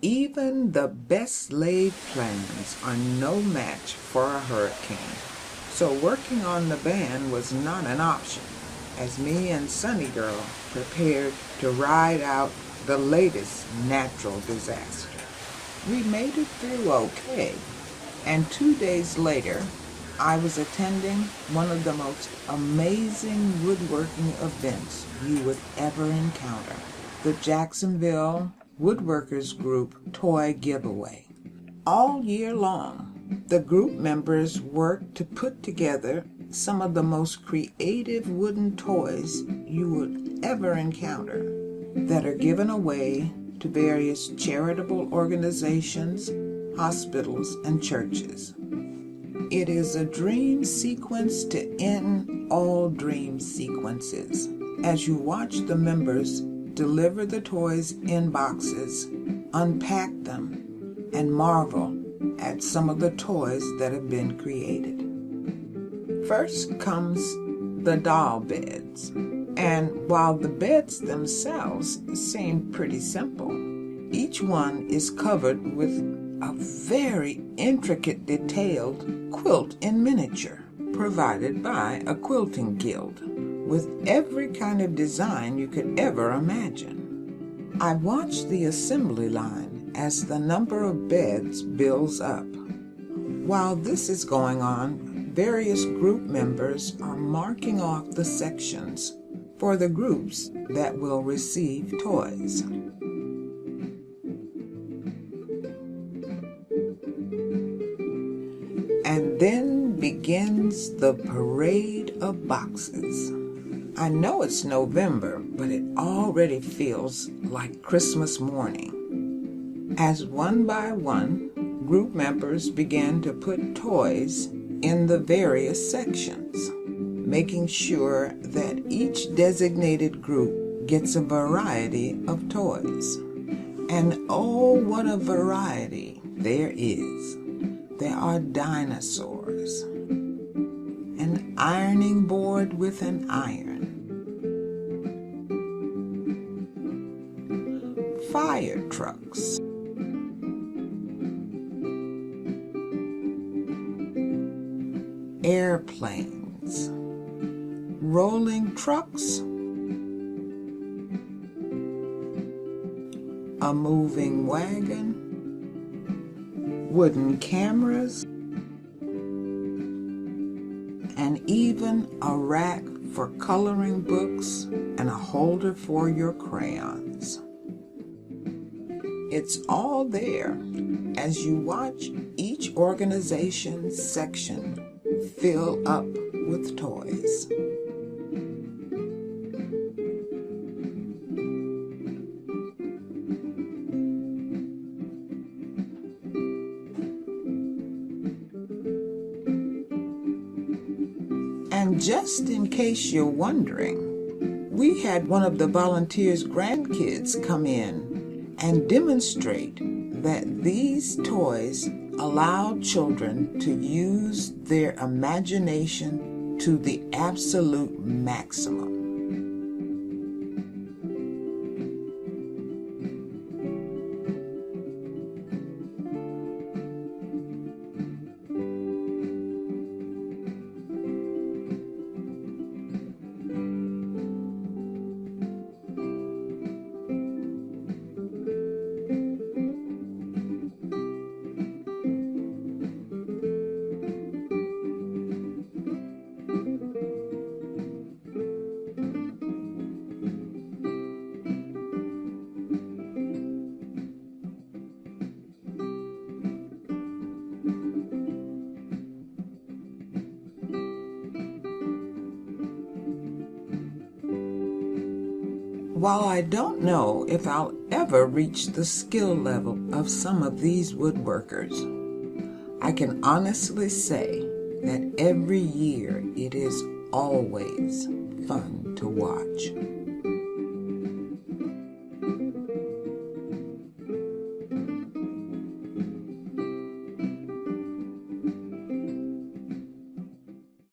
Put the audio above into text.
Even the best laid plans are no match for a hurricane. So working on the band was not an option, as me and Sunny Girl prepared to ride out the latest natural disaster. We made it through okay, and 2 days later, I was attending one of the most amazing woodworking events you would ever encounter, the Jacksonville Woodworkers Group Toy Giveaway. All year long, the group members worked to put together some of the most creative wooden toys you would ever encounter that are given away to various charitable organizations, hospitals, and churches. It is a dream sequence to end all dream sequences as you watch the members deliver the toys in boxes, unpack them, and marvel at some of the toys that have been created. First comes the doll beds, and while the beds themselves seem pretty simple, each one is covered with a very intricate, detailed quilt in miniature, provided by a quilting guild, with every kind of design you could ever imagine. I watched the assembly line as the number of beds builds up. While this is going on, various group members are marking off the sections for the groups that will receive toys. And then begins the parade of boxes. I know it's November, but it already feels like Christmas morning. As one by one, group members began to put toys in the various sections, making sure that each designated group gets a variety of toys. And oh, what a variety there is. There are dinosaurs, an ironing board with an iron, fire trucks, airplanes, rolling trucks, a moving wagon, wooden cameras, and even a rack for coloring books and a holder for your crayons. It's all there as you watch each organization's section fill up with toys. And just in case you're wondering, we had one of the volunteers' grandkids come in and demonstrate that these toys allow children to use their imagination to the absolute maximum. While I don't know if I'll ever reach the skill level of some of these woodworkers, I can honestly say that every year it is always fun to watch.